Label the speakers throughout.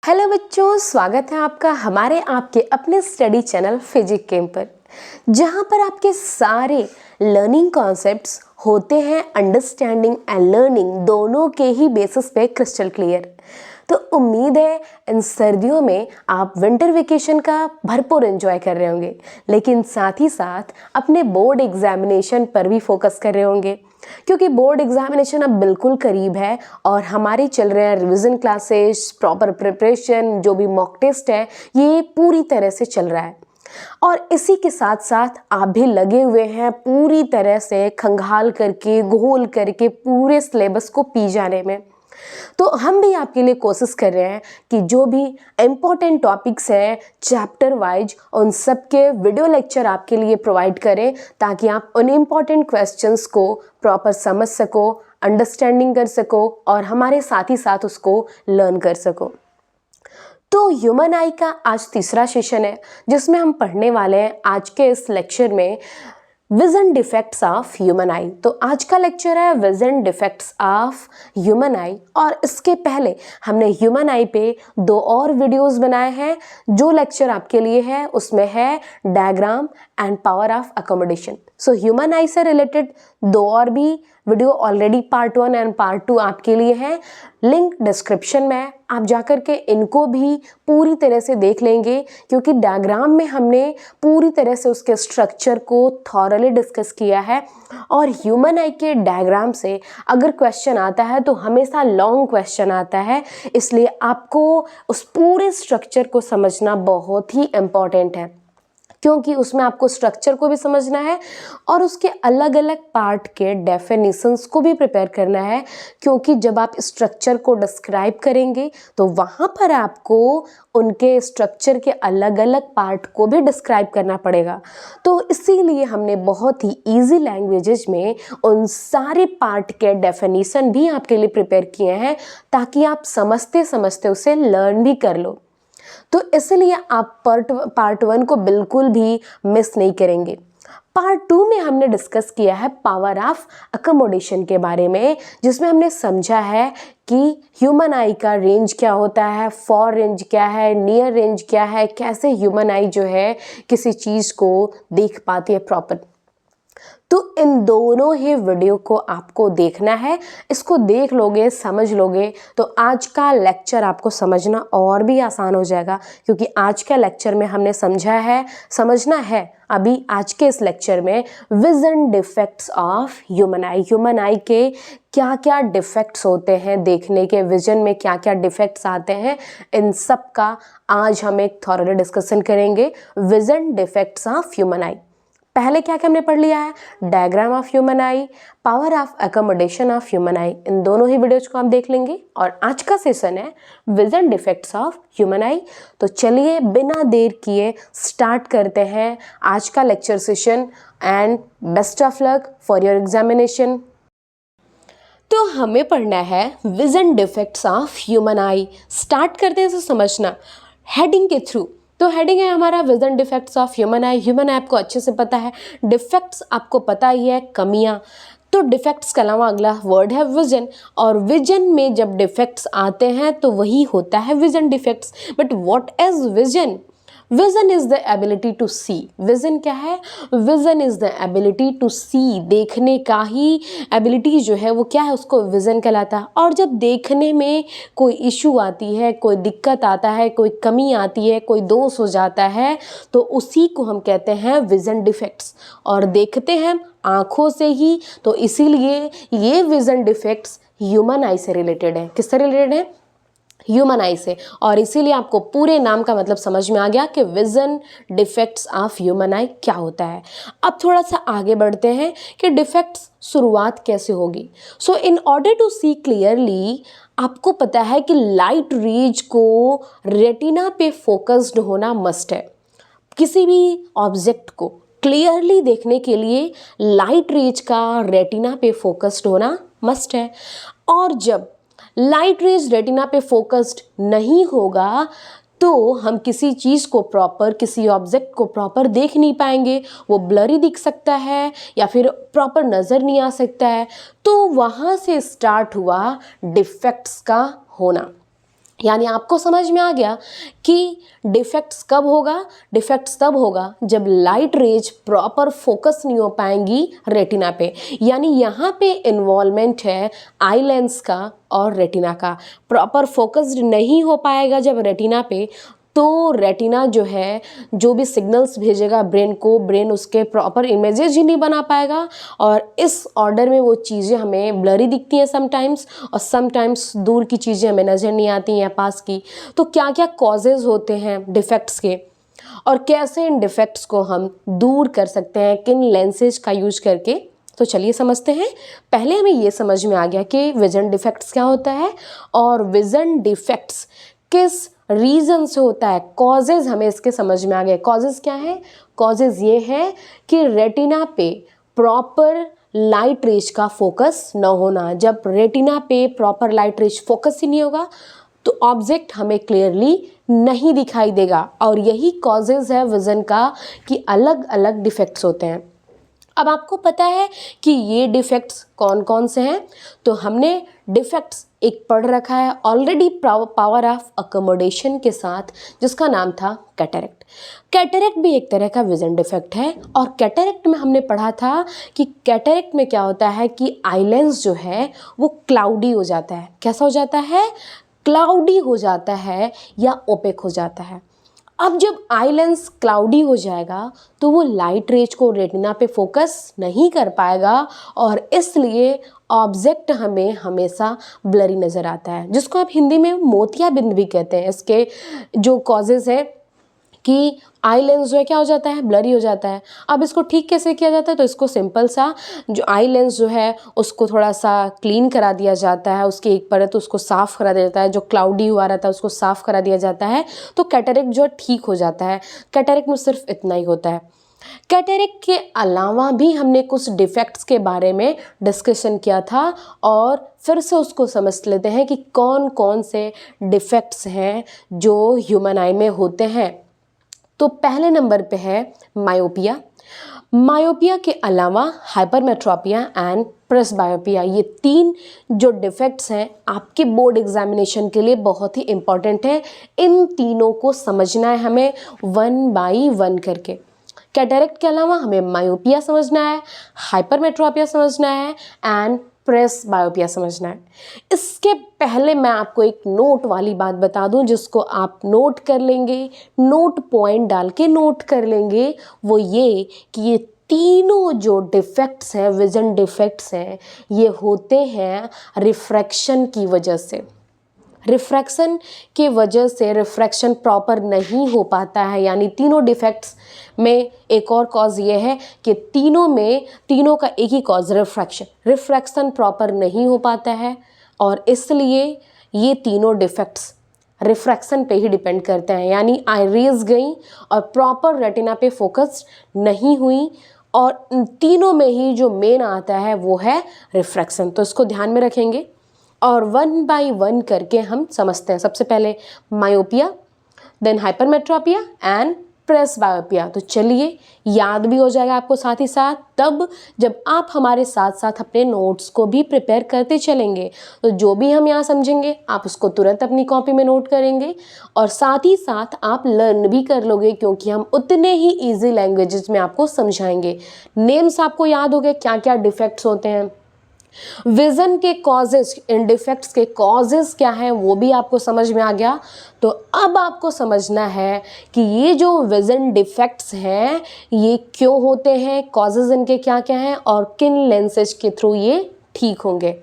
Speaker 1: Hello बच्चों, स्वागत है आपका हमारे आपके अपने स्टडी चैनल फिजिक गेम पर, जहां पर आपके सारे लर्निंग कॉन्सेप्ट्स होते हैं अंडरस्टैंडिंग एंड लर्निंग दोनों के ही बेसिस पे क्रिस्टल क्लियर। तो उम्मीद है इन सर्दियों में आप विंटर वेकेशन का भरपूर एंजॉय कर रहे होंगे, लेकिन साथ ही साथ अपने बोर्ड एग्जामिनेशन पर भी फोकस कर रहे होंगे, क्योंकि बोर्ड एग्जामिनेशन अब बिल्कुल करीब है और हमारे चल रहे हैं रिवीजन क्लासेस, प्रॉपर प्रिपरेशन, जो भी मॉक टेस्ट है ये पूरी तरह से चल रहा है। और इसी के साथ साथ आप भी लगे हुए हैं पूरी तरह से खंगाल करके घोल करके पूरे सिलेबस को पी जाने में। तो हम भी आपके लिए कोशिश कर रहे हैं कि जो भी इम्पोर्टेंट टॉपिक्स हैं चैप्टर वाइज उन सब के वीडियो लेक्चर आपके लिए प्रोवाइड करें, ताकि आप उन इम्पोर्टेंट क्वेश्चंस को प्रॉपर समझ सको, अंडरस्टैंडिंग कर सको और हमारे साथ ही साथ उसको लर्न कर सको। तो ह्यूमन आई का आज तीसरा सेशन है, जिसमें हम पढ़ने वाले हैं आज के इस लेक्चर में विजन डिफेक्ट्स ऑफ ह्यूमन आई। तो आज का लेक्चर है विजन डिफेक्ट्स ऑफ ह्यूमन आई, और इसके पहले हमने ह्यूमन आई पे 2 और वीडियोस बनाए हैं। जो लेक्चर आपके लिए है उसमें है diagram and power of accommodation. So human आई से रिलेटेड 2 और भी video already part 1 and part 2 आपके लिए हैं। लिंक डिस्क्रिप्शन में, आप जाकर के इनको भी पूरी तरह से देख लेंगे, क्योंकि डायग्राम में हमने पूरी तरह से उसके स्ट्रक्चर को थॉरली डिस्कस किया है। और ह्यूमन आई के डायग्राम से अगर क्वेश्चन आता है तो हमेशा लॉन्ग क्वेश्चन आता है, इसलिए आपको उस पूरे स्ट्रक्चर को समझना बहुत ही इम्पॉर्टेंट है, क्योंकि उसमें आपको स्ट्रक्चर को भी समझना है और उसके अलग अलग पार्ट के डेफिनेशंस को भी प्रिपेयर करना है। क्योंकि जब आप स्ट्रक्चर को डिस्क्राइब करेंगे तो वहाँ पर आपको उनके स्ट्रक्चर के अलग अलग पार्ट को भी डिस्क्राइब करना पड़ेगा। तो इसीलिए हमने बहुत ही इजी लैंग्वेजेस में उन सारे पार्ट के डेफिनेशन भी आपके लिए प्रिपेयर किए हैं, ताकि आप समझते समझते उसे लर्न भी कर लो। तो इसलिए आप पार्ट 1 को बिल्कुल भी मिस नहीं करेंगे। पार्ट 2 में हमने डिस्कस किया है पावर ऑफ अकोमोडेशन के बारे में, जिसमें हमने समझा है कि ह्यूमन आई का रेंज क्या होता है, फॉर रेंज क्या है, नियर रेंज क्या है, कैसे ह्यूमन आई जो है किसी चीज़ को देख पाती है प्रॉपर। तो इन दोनों ही वीडियो को आपको देखना है। इसको देख लोगे, समझ लोगे तो आज का लेक्चर आपको समझना और भी आसान हो जाएगा, क्योंकि आज का लेक्चर में हमने समझना है अभी आज के इस लेक्चर में vision defects of human I. Human आई के क्या क्या डिफेक्ट्स होते हैं, देखने के विजन में क्या क्या डिफेक्ट्स आते हैं, इन सब का आज हम एक थॉरली डिस्कशन करेंगे। Vision defects of human eye, पहले क्या क्या हमने पढ़ लिया है, diagram of human eye, power of accommodation of human eye. इन दोनों ही वीडियोज को आप देख लेंगे और आज का सेशन है विजन डिफेक्ट्स ऑफ ह्यूमन आई। तो चलिए बिना देर किए स्टार्ट करते हैं आज का lecture session, and best of luck for your examination. तो हमें पढ़ना है vision defects of human I. Start करते हैं इसे समझना हेडिंग के थ्रू। तो हेडिंग है हमारा vision defects of human I. Human आई आपको अच्छे से पता है, डिफेक्ट्स आपको पता ही है, कमियां। तो डिफेक्ट्स के अलावा अगला वर्ड है विजन, और विजन में जब डिफेक्ट्स आते हैं तो वही होता है vision defects. But what is vision? Vision is the ability to see. Vision क्या है? Vision is the ability to see, देखने का ही एबिलिटी जो है वो क्या है, उसको विजन कहलाता है। और जब देखने में कोई इशू आती है, कोई दिक्कत आता है, कोई कमी आती है, कोई दोष हो जाता है, तो उसी को हम कहते हैं विजन डिफेक्ट्स। और देखते हैं आँखों से ही, तो इसीलिए ये विजन डिफेक्ट्स ह्यूमन आई से रिलेटेड है। किससे रिलेटेड है? ह्यूमन आई से। और इसीलिए आपको पूरे नाम का मतलब समझ में आ गया कि विजन डिफेक्ट्स ऑफ ह्यूमन आई क्या होता है। अब थोड़ा सा आगे बढ़ते हैं कि डिफेक्ट्स शुरुआत कैसे होगी। So in order to see clearly, आपको पता है कि लाइट रेज को रेटिना पे फोकस्ड होना मस्ट है। किसी भी ऑब्जेक्ट को क्लियरली देखने के लिए लाइट रेज का रेटिना पे फोकस्ड होना मस्ट है। और जब लाइट रेज रेटिना पे फोकस्ड नहीं होगा तो हम किसी चीज़ को प्रॉपर, किसी ऑब्जेक्ट को प्रॉपर देख नहीं पाएंगे। वो ब्लरी दिख सकता है या फिर प्रॉपर नज़र नहीं आ सकता है। तो वहाँ से स्टार्ट हुआ डिफेक्ट्स का होना। यानी आपको समझ में आ गया कि डिफेक्ट्स कब होगा, डिफेक्ट्स तब होगा जब लाइट रेज प्रॉपर फोकस नहीं हो पाएंगी रेटिना पे। यानी यहाँ पे इन्वॉल्वमेंट है आई लेंस का और रेटिना का, प्रॉपर फोकस्ड नहीं हो पाएगा जब रेटिना पे, तो रेटिना जो है जो भी सिग्नल्स भेजेगा ब्रेन को, ब्रेन उसके प्रॉपर इमेजेस ही नहीं बना पाएगा, और इस ऑर्डर में वो चीज़ें हमें ब्लरी दिखती हैं समटाइम्स, और समटाइम्स दूर की चीज़ें हमें नज़र नहीं आती या पास की। तो क्या क्या कॉजेज़ होते हैं डिफेक्ट्स के, और कैसे इन डिफेक्ट्स को हम दूर कर सकते हैं किन लेंसेज का यूज करके, तो चलिए समझते हैं। पहले हमें ये समझ में आ गया कि विजन डिफेक्ट्स क्या होता है, और विजन डिफेक्ट्स किस रीज़न से होता है, कॉजेज़ हमें इसके समझ में आ गए। कॉजेज़ क्या है, कॉजेज़ ये है कि रेटिना पे प्रॉपर लाइट रेज का फोकस न होना। जब रेटिना पे प्रॉपर लाइट रेज फोकस ही नहीं होगा तो ऑब्जेक्ट हमें क्लियरली नहीं दिखाई देगा, और यही कॉजेज़ है विज़न का कि अलग अलग डिफेक्ट्स होते हैं। अब आपको पता है कि ये डिफेक्ट्स कौन कौन से हैं, तो हमने डिफेक्ट्स एक पढ़ रखा है ऑलरेडी पावर ऑफ अकोमोडेशन के साथ, जिसका नाम था कैटरेक्ट। कैटरेक्ट भी एक तरह का विजन डिफेक्ट है, और कैटरेक्ट में हमने पढ़ा था कि कैटरेक्ट में क्या होता है कि आई लेंस जो है वो क्लाउडी हो जाता है। कैसा हो जाता है, क्लाउडी हो जाता है या ओपेक हो जाता है। अब जब आई लेंस क्लाउडी हो जाएगा तो वो लाइट रेज को रेटिना पे फोकस नहीं कर पाएगा, और इसलिए ऑब्जेक्ट हमें हमेशा ब्लरी नज़र आता है, जिसको आप हिंदी में मोतियाबिंद भी कहते हैं। इसके जो कॉजेज़ है कि आई लेंस जो है क्या हो जाता है, ब्लरी हो जाता है। अब इसको ठीक कैसे किया जाता है, तो इसको सिंपल सा जो आई लेंस जो है उसको थोड़ा सा क्लीन करा दिया जाता है, उसकी एक परत उसको साफ़ करा दिया जाता है, जो क्लाउडी हुआ रहता है उसको साफ़ करा दिया जाता है, तो कैटरेक्ट जो है ठीक हो जाता है। कैटरेक्ट में सिर्फ इतना ही होता है। कैटरेक्ट के अलावा भी हमने कुछ डिफेक्ट्स के बारे में डिस्कशन किया था, और फिर से उसको समझ लेते हैं कि कौन कौन से डिफेक्ट्स हैं जो ह्यूमन आई में होते हैं। तो पहले नंबर पे है मायोपिया। मायोपिया के अलावा हाइपरमेट्रोपिया एंड प्रेसबायोपिया, ये तीन जो डिफेक्ट्स हैं आपके बोर्ड एग्जामिनेशन के लिए बहुत ही इम्पॉर्टेंट है। इन तीनों को समझना है हमें वन बाई वन करके। कैटरेक्ट के अलावा हमें मायोपिया समझना है, हाइपरमेट्रोपिया समझना है एंड प्रेस बायोपिया समझना है। इसके पहले मैं आपको एक नोट वाली बात बता दूं जिसको आप नोट कर लेंगे, नोट पॉइंट डाल के नोट कर लेंगे। वो ये कि ये तीनों जो डिफेक्ट्स हैं, विजन डिफेक्ट्स हैं, ये होते हैं रिफ्रैक्शन की वजह से। रिफ्रैक्शन की वजह से रिफ्रैक्शन प्रॉपर नहीं हो पाता है। यानी तीनों डिफेक्ट्स में एक और कॉज ये है कि तीनों का एक ही कॉज रिफ्रैक्शन प्रॉपर नहीं हो पाता है, और इसलिए ये तीनों डिफेक्ट्स रिफ्रैक्शन पे ही डिपेंड करते हैं। यानी आई रेज गई और प्रॉपर रेटिना पे फोकस नहीं हुई, और तीनों में ही जो मेन आता है वो है रिफ्रैक्शन। तो इसको ध्यान में रखेंगे और वन बाय वन करके हम समझते हैं। सबसे पहले myopia, then hypermetropia and presbyopia. तो चलिए, याद भी हो जाएगा आपको साथ ही साथ तब जब आप हमारे साथ साथ अपने नोट्स को भी प्रिपेयर करते चलेंगे। तो जो भी हम यहाँ समझेंगे आप उसको तुरंत अपनी कॉपी में नोट करेंगे, और साथ ही साथ आप लर्न भी कर लोगे, क्योंकि हम उतने ही ईजी लैंग्वेजेस में आपको समझाएंगे। नेम्स आपको याद हो गए क्या क्या डिफेक्ट्स होते हैं, विजन के कॉजेज, इन डिफेक्ट्स के कॉजेज क्या हैं वो भी आपको समझ में आ गया। तो अब आपको समझना है कि ये जो विजन डिफेक्ट्स हैं ये क्यों होते हैं, कॉजेज इनके क्या क्या हैं, और किन लेंसेज के थ्रू ये ठीक होंगे।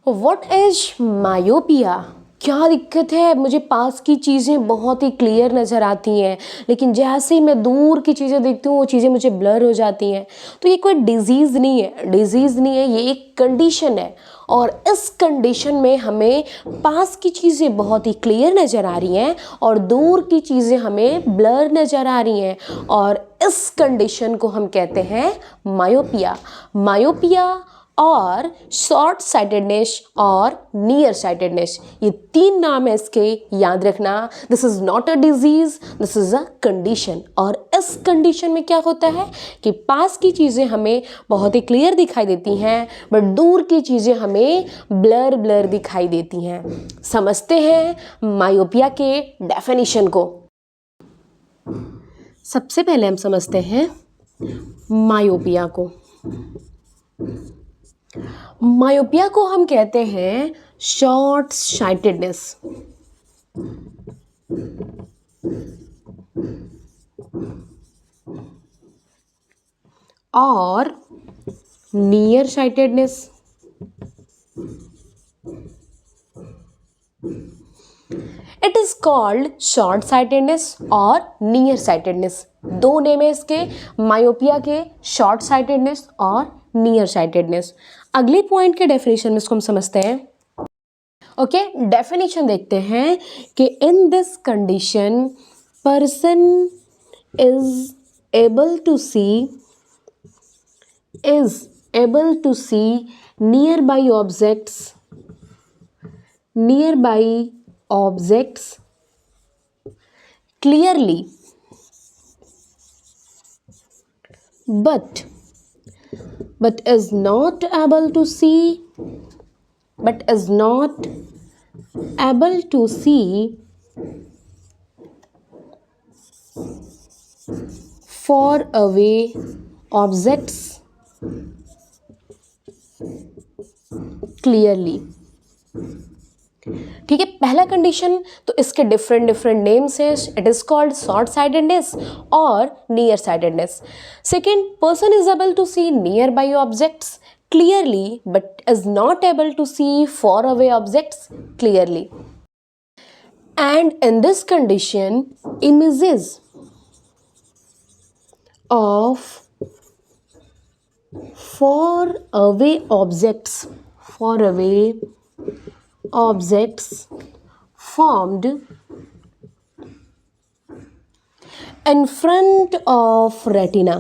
Speaker 1: What is myopia? क्या दिक्कत है, मुझे पास की चीज़ें बहुत ही क्लियर नज़र आती हैं, लेकिन जैसे ही मैं दूर की चीज़ें देखती हूँ वो चीज़ें मुझे ब्लर हो जाती हैं। तो ये कोई डिजीज़ नहीं है, ये एक कंडीशन है, और इस कंडीशन में हमें पास की चीज़ें बहुत ही क्लियर नज़र आ रही हैं और दूर की चीज़ें हमें ब्लर नज़र आ रही हैं, और इस कंडीशन को हम कहते हैं मायोपिया। मायोपिया और शॉर्ट साइटेडनेस और नियर साइटेडनेस, ये 3 नाम है इसके, याद रखना। This is not a disease, this is a condition. और इस कंडीशन में क्या होता है कि पास की चीज़ें हमें बहुत ही क्लियर दिखाई देती हैं, बट दूर की चीज़ें हमें ब्लर ब्लर दिखाई देती हैं। समझते हैं मायोपिया के डेफिनेशन को। सबसे पहले हम समझते हैं मायोपिया को। मायोपिया को हम कहते हैं शॉर्ट साइटेडनेस। और near sightedness. It is called short sightedness और नियर साइटेडनेस। 2 नेम है इसके, मायोपिया के, शॉर्ट साइटेडनेस और नियर साइटेडनेस। अगले पॉइंट के डेफिनेशन में इसको हम समझते हैं। ओके, डेफिनेशन देखते हैं कि in this condition person is able to see nearby objects clearly, but is not able to see far away objects clearly। ठीक है, पहला कंडीशन तो इसके डिफरेंट नेम्स हैं। It is called short sightedness और near sightedness. Second, person is able to see nearby objects clearly but is not able to see far away objects clearly. And in this condition images of far away objects formed in front of retina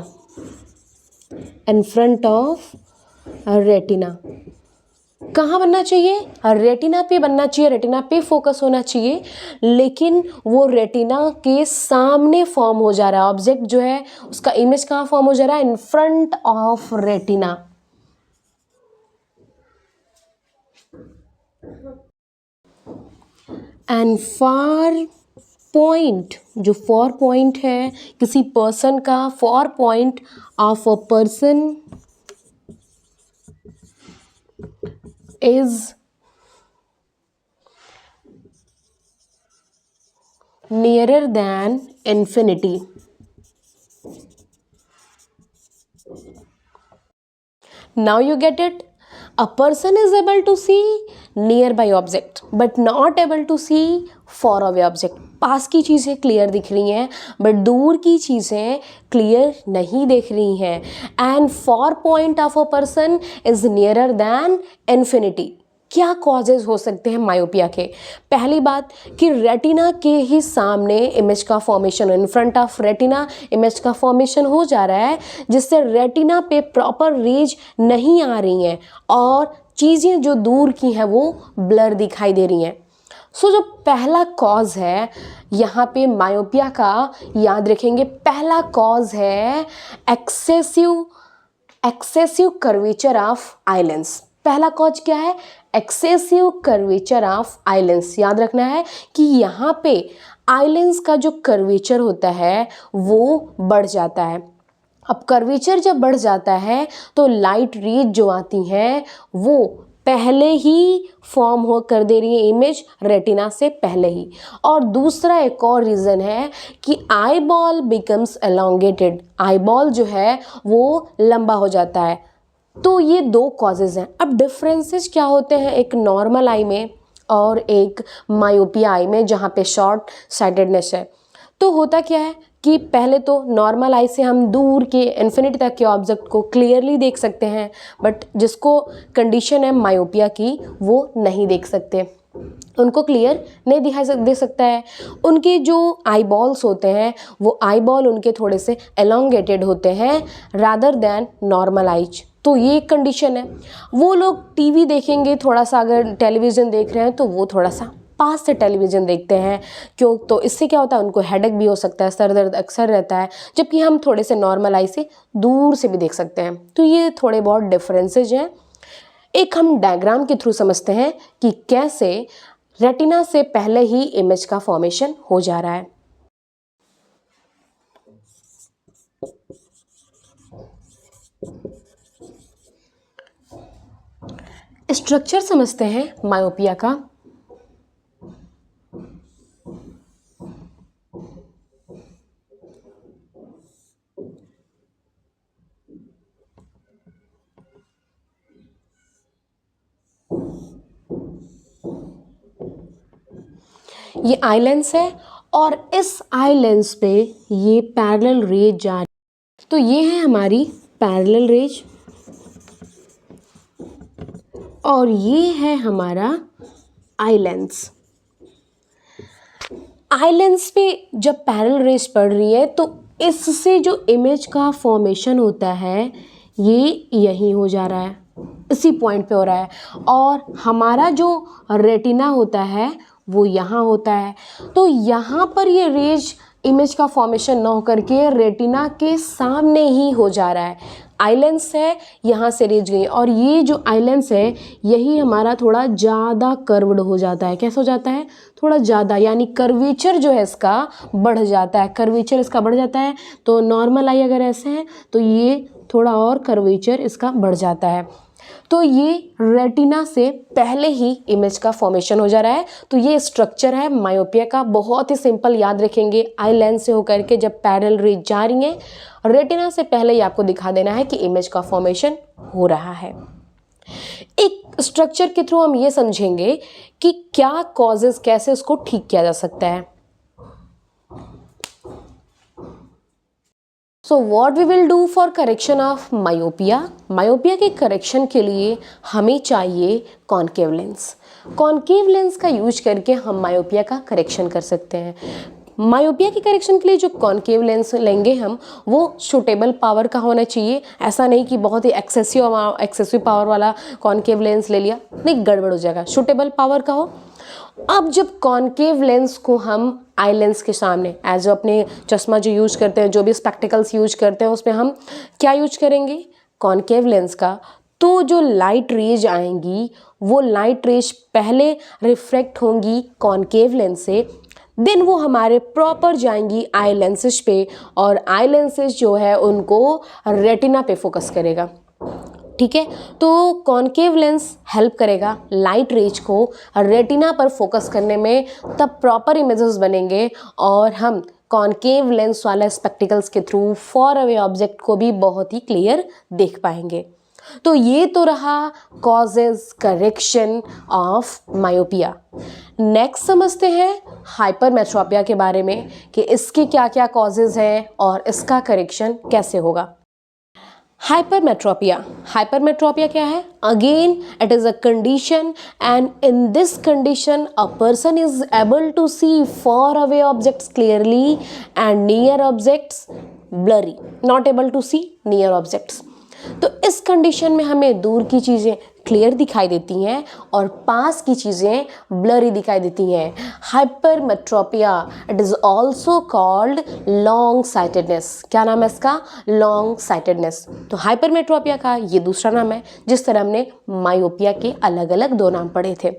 Speaker 1: कहाँ बनना चाहिए? Retina पे बनना चाहिए, retina पे focus होना चाहिए, लेकिन वो रेटिना के सामने फॉर्म हो जा रहा है। ऑब्जेक्ट जो है उसका इमेज कहाँ फॉर्म हो जा रहा है? In front of retina. And far point, जो फॉर पॉइंट है किसी पर्सन का, for point of a person is nearer than infinity। Now you get it? A person is able to see nearby object but not able to see far away object। पास की चीज़ें clear दिख रही हैं but दूर की चीज़ें clear नहीं दिख रही हैं। And for point of a person is nearer then infinity. क्या कॉजेज हो सकते हैं मायोपिया के? पहली बात कि रेटिना के ही सामने इमेज का formation, in front of retina image का फॉर्मेशन हो जा रहा है, जिससे रेटिना पे प्रॉपर रेज नहीं आ रही हैं और चीज़ें जो दूर की हैं वो ब्लर दिखाई दे रही हैं। सो जो पहला कॉज है यहाँ पे मायोपिया का, याद रखेंगे, पहला कॉज है एक्सेसिव कर्वेचर ऑफ आइलेंस। पहला कॉज क्या है? Excessive curvature of eye lens. याद रखना है कि यहाँ पे आइलेंस का जो कर्वेचर होता है वो बढ़ जाता है। अब कर्वेचर जब बढ़ जाता है तो लाइट रेज जो आती हैं वो पहले ही फॉर्म हो कर दे रही है इमेज रेटिना से पहले ही। और दूसरा एक और रीज़न है कि eye ball becomes elongated. Eye ball जो है वो लंबा हो जाता है। तो ये 2 कॉजेज़ हैं। अब डिफरेंसेस क्या होते हैं एक नॉर्मल आई में और एक मायोपिया आई में जहाँ पे शॉर्ट साइटेडनेस है? तो होता क्या है कि पहले तो नॉर्मल आई से हम दूर के इन्फिनिटी तक के ऑब्जेक्ट को क्लियरली देख सकते हैं, बट जिसको कंडीशन है मायोपिया की वो नहीं देख सकते, उनको क्लियर नहीं दे सकता है। उनके जो आई बॉल्स होते हैं वो आई बॉल उनके थोड़े से एलोंगेटेड होते हैं रादर दैन नॉर्मल आइज। तो ये एक कंडीशन है। वो लोग टीवी देखेंगे थोड़ा सा, अगर टेलीविज़न देख रहे हैं तो वो थोड़ा सा पास से टेलीविज़न देखते हैं, क्यों? तो इससे क्या होता है, उनको हेडेक भी हो सकता है, सर दर्द अक्सर रहता है, जबकि हम थोड़े से नॉर्मल आई से दूर से भी देख सकते हैं। तो ये थोड़े बहुत डिफरेंसेज हैं। एक हम डायग्राम के थ्रू समझते हैं कि कैसे रेटिना से पहले ही इमेज का फॉर्मेशन हो जा रहा है। स्ट्रक्चर समझते हैं मायोपिया का। ये आई लेंस है और इस आई लेंस पे ये पैरेलल रेज जा रही है। तो ये है हमारी पैरेलल रेज और ये है हमारा आई लेंस। आई लेंस पे जब पैरेलल रेज पड़ रही है तो इससे जो इमेज का फॉर्मेशन होता है ये यहीं हो जा रहा है, इसी पॉइंट पे हो रहा है, और हमारा जो रेटिना होता है वो यहाँ होता है। तो यहाँ पर ये रेज इमेज का फॉर्मेशन ना होकर के रेटिना के सामने ही हो जा रहा है। आई लेंस है, यहाँ से रेज गई, और ये जो आई लेंस है यही हमारा थोड़ा ज़्यादा कर्व्ड हो जाता है। कैसे हो जाता है? थोड़ा ज़्यादा, यानी कर्वेचर जो है इसका बढ़ जाता है। कर्वेचर इसका बढ़ जाता है। तो नॉर्मल आई अगर ऐसे है तो ये थोड़ा और कर्वेचर इसका बढ़ जाता है। तो ये रेटिना से पहले ही इमेज का फॉर्मेशन हो जा रहा है। तो ये स्ट्रक्चर है मायोपिया का। बहुत ही सिंपल, याद रखेंगे। आई लेंस से होकर के जब पैरेलल रेज जा रही है, रेटिना से पहले ही आपको दिखा देना है कि इमेज का फॉर्मेशन हो रहा है। एक स्ट्रक्चर के थ्रू हम ये समझेंगे कि क्या कॉजेज, कैसे उसको ठीक किया जा सकता है। So what we will do for correction of myopia. Myopia के करेक्शन के लिए हमें चाहिए कॉनकेव लेंस। कॉनकेव लेंस का यूज करके हम मायोपिया का करेक्शन कर सकते हैं। मायोपिया के करेक्शन के लिए जो कॉनकेव लेंस लेंगे हम, वो सूटेबल पावर का होना चाहिए। ऐसा नहीं कि बहुत ही एक्सेसिव पावर वाला कॉनकेव लेंस ले लिया, नहीं, गड़बड़ हो जाएगा। सूटेबल पावर का हो। अब जब कॉनकेव लेंस को हम आई लेंस के सामने, एज अपने चश्मा जो यूज करते हैं, जो भी स्पेक्टिकल्स यूज करते हैं, उसमें हम क्या यूज करेंगे? कॉनकेव लेंस का। तो जो लाइट रेज आएंगी वो लाइट रेज पहले रिफ्लेक्ट होंगी कॉनकेव लेंस से, देन वो हमारे प्रॉपर जाएंगी आई लेंसेज पे, और आई लेंसेज जो है उनको रेटिना पे फोकस करेगा। ठीक है, तो कॉनकेव लेंस हेल्प करेगा लाइट रेज को रेटिना पर फोकस करने में, तब प्रॉपर इमेजेस बनेंगे और हम कॉनकेव लेंस वाला स्पेक्टिकल्स के थ्रू फॉर अवे ऑब्जेक्ट को भी बहुत ही क्लियर देख पाएंगे। तो ये तो रहा causes correction of myopia. Next समझते हैं हाइपरमेट्रोपिया के बारे में कि इसके क्या क्या कॉजेज हैं और इसका करेक्शन कैसे होगा। हाइपरमेट्रोपिया। हाइपरमेट्रोपिया क्या है? Again it is a condition, and in this condition a person is able to see far away objects clearly and near objects blurry, not able to see near objects. तो इस condition में हमें दूर की चीज़ें clear दिखाई देती हैं और पास की चीज़ें ब्लरी दिखाई देती हैं। Hypermetropia it is also called long sightedness. क्या नाम है इसका? Long sightedness. तो हाइपरमेट्रोपिया का ये दूसरा नाम है, जिस तरह हमने मायोपिया के अलग अलग दो नाम पढ़े थे।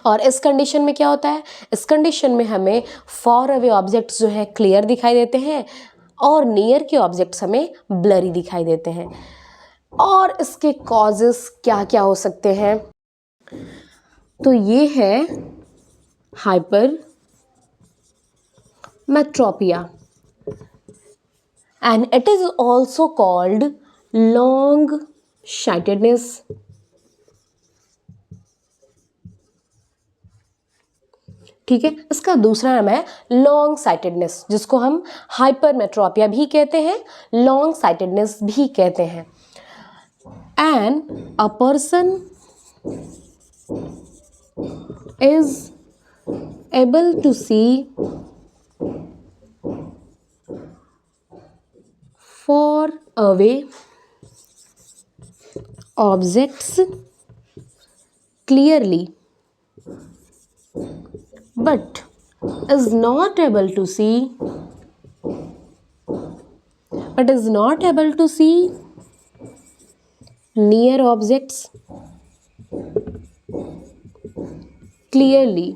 Speaker 1: और इस कंडीशन में क्या होता है? इस कंडीशन में हमें फॉर अवे ऑब्जेक्ट्स जो है क्लियर दिखाई देते हैं और नियर के ऑब्जेक्ट्स हमें ब्लरी दिखाई देते हैं। और इसके कॉजेस क्या क्या हो सकते हैं? तो ये है hypermetropia and it is also called long sightedness. ठीक है, इसका दूसरा नाम है लॉन्ग साइटेडनेस, जिसको हम हाइपरमेट्रोपिया भी कहते हैं, लॉन्ग साइटेडनेस भी कहते हैं। And a person is able to see far away objects clearly but is not able to see near objects clearly.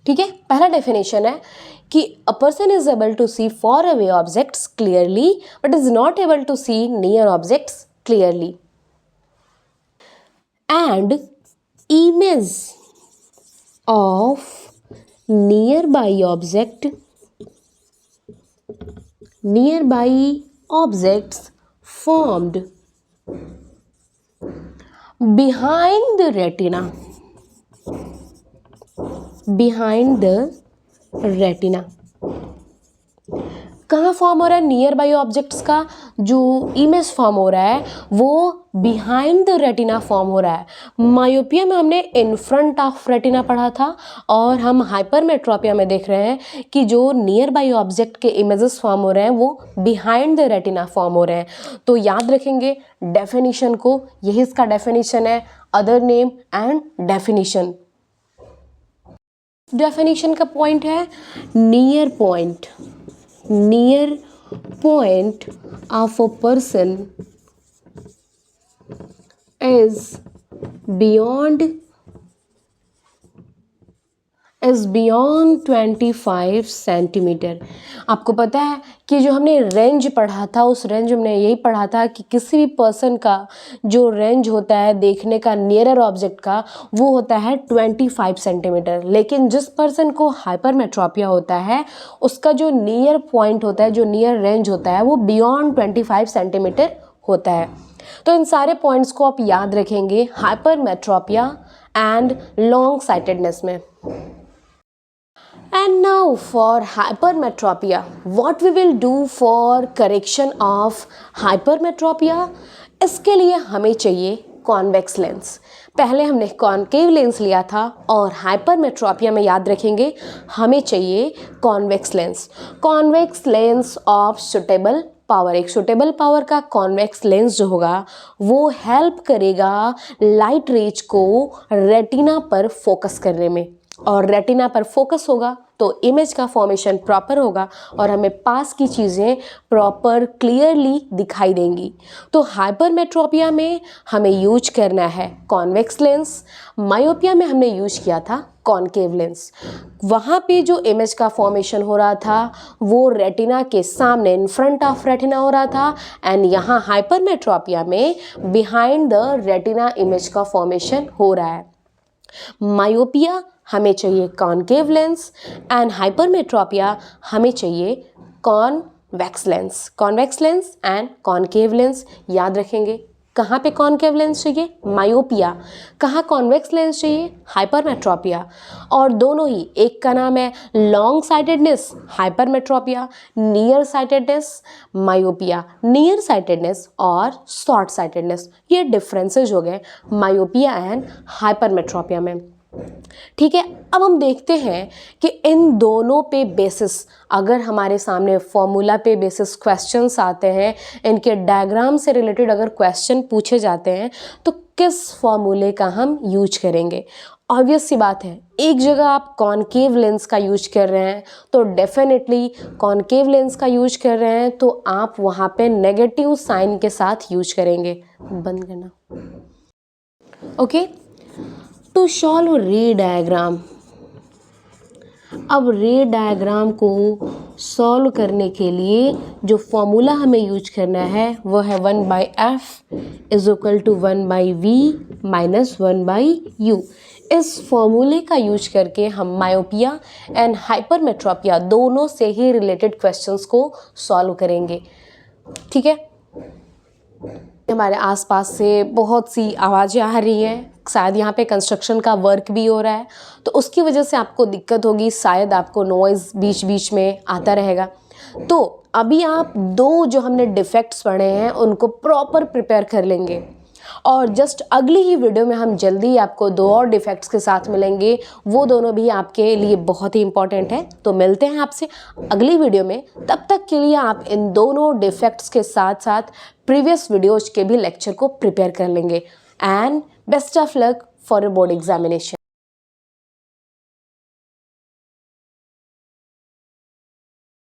Speaker 1: ठीक है, पहला डेफिनेशन है कि a person is able to see far away objects clearly but is not able to see near objects clearly. And image of nearby objects formed behind the retina कहाँ form हो रहा है? Near by objects का जो image form हो रहा है वो बिहाइंड द रेटिना फॉर्म हो रहा है. मायोपिया में हमने इन फ्रंट ऑफ रेटिना पढ़ा था और हम हाइपरमेट्रोपिया में देख रहे हैं कि जो नियर बाई ऑब्जेक्ट के इमेजेस फॉर्म हो रहे हैं वो बिहाइंड द रेटिना फॉर्म हो रहे हैं. तो याद रखेंगे डेफिनेशन को, यही इसका डेफिनेशन है, other name and definition. Definition का पॉइंट है near point of a person is beyond 25 centimetre. आपको पता है कि जो हमने रेंज पढ़ा था उस रेंज में हमने यही पढ़ा था कि किसी भी पर्सन का जो रेंज होता है देखने का नियरर ऑब्जेक्ट का वो होता है 25 सेंटीमीटर. लेकिन जिस पर्सन को हाइपरमेट्रोपिया होता है उसका जो नियर पॉइंट होता है, जो नियर रेंज होता है वो बियॉन्ड 25 सेंटीमीटर होता है. तो इन सारे पॉइंट्स को आप याद रखेंगे हाइपरमेट्रोपिया एंड लॉन्ग साइटेडनेस में. And now for hypermetropia, what we will do for correction of hypermetropia? इसके लिए हमें चाहिए कॉन्वेक्स लेंस. पहले हमने कॉनकेव लेंस लिया था और हाइपरमेट्रोपिया में याद रखेंगे हमें चाहिए convex lens. Convex lens of suitable power, एक सुटेबल पावर का कॉन्वेक्स लेंस जो होगा वो हेल्प करेगा लाइट रेज को रेटिना पर फोकस करने में, और रेटिना पर फोकस होगा तो इमेज का फॉर्मेशन प्रॉपर होगा और हमें पास की चीज़ें प्रॉपर क्लियरली दिखाई देंगी. तो हाइपरमेट्रोपिया में हमें यूज करना है कॉन्वेक्स लेंस, मायोपिया में हमने यूज किया था कॉनकेव लेंस. वहाँ पे जो इमेज का फॉर्मेशन हो रहा था वो रेटिना के सामने इन फ्रंट ऑफ रेटिना हो रहा था, एंड यहाँ हाइपरमेट्रोपिया में बिहाइंड द रेटिना इमेज का फॉर्मेशन हो रहा है. मायोपिया हमें चाहिए कॉनकेव लेंस एंड हाइपरमेट्रोपिया हमें चाहिए convex lens and concave lens. याद रखेंगे कहाँ पे कॉनकेव लेंस चाहिए? मायोपिया. कहाँ कॉन्वेक्स लेंस चाहिए? हाइपरमेट्रोपिया. और दोनों ही, एक का नाम है long sightedness hypermetropia, near sightedness myopia. Near sightedness और शॉर्ट साइटेडनेस ये डिफरेंसेस हो गए मायोपिया एंड हाइपरमेट्रोपिया में. ठीक है, अब हम देखते हैं कि इन दोनों पे बेसिस, अगर हमारे सामने फॉर्मूला पे बेसिस क्वेश्चंस आते हैं, इनके डायग्राम से रिलेटेड अगर क्वेश्चन पूछे जाते हैं तो किस फॉर्मूले का हम यूज करेंगे. ऑब्वियस सी बात है, एक जगह आप कॉनकेव लेंस का यूज कर रहे हैं तो डेफिनेटली कॉनकेव लेंस का यूज कर रहे हैं तो आप वहाँ पे नेगेटिव साइन के साथ यूज करेंगे. बंद करना. Okay, to solve ray diagram. अब रे डायग्राम को सॉल्व करने के लिए जो फॉर्मूला हमें यूज करना है वो है 1/f is equal to 1/v minus 1/u. इस फॉर्मूले का यूज करके हम मायोपिया एंड हाइपरमेट्रोपिया दोनों से ही रिलेटेड क्वेश्चंस को सॉल्व करेंगे. ठीक है, हमारे आसपास से बहुत सी आवाज़ें आ रही हैं, शायद यहाँ पे कंस्ट्रक्शन का वर्क भी हो रहा है तो उसकी वजह से आपको दिक्कत होगी, शायद आपको नॉइज़ बीच बीच में आता रहेगा. तो अभी आप दो जो हमने डिफेक्ट्स पढ़े हैं उनको प्रॉपर प्रिपेयर कर लेंगे और जस्ट अगली ही वीडियो में हम जल्दी ही आपको 2 और डिफेक्ट्स के साथ मिलेंगे, वो दोनों भी आपके लिए बहुत ही इंपॉर्टेंट है। तो मिलते हैं आपसे अगली वीडियो में, तब तक के लिए आप इन दोनों डिफेक्ट्स के साथ साथ प्रीवियस वीडियोज के भी लेक्चर को प्रिपेयर कर लेंगे। And best of luck for a board examination.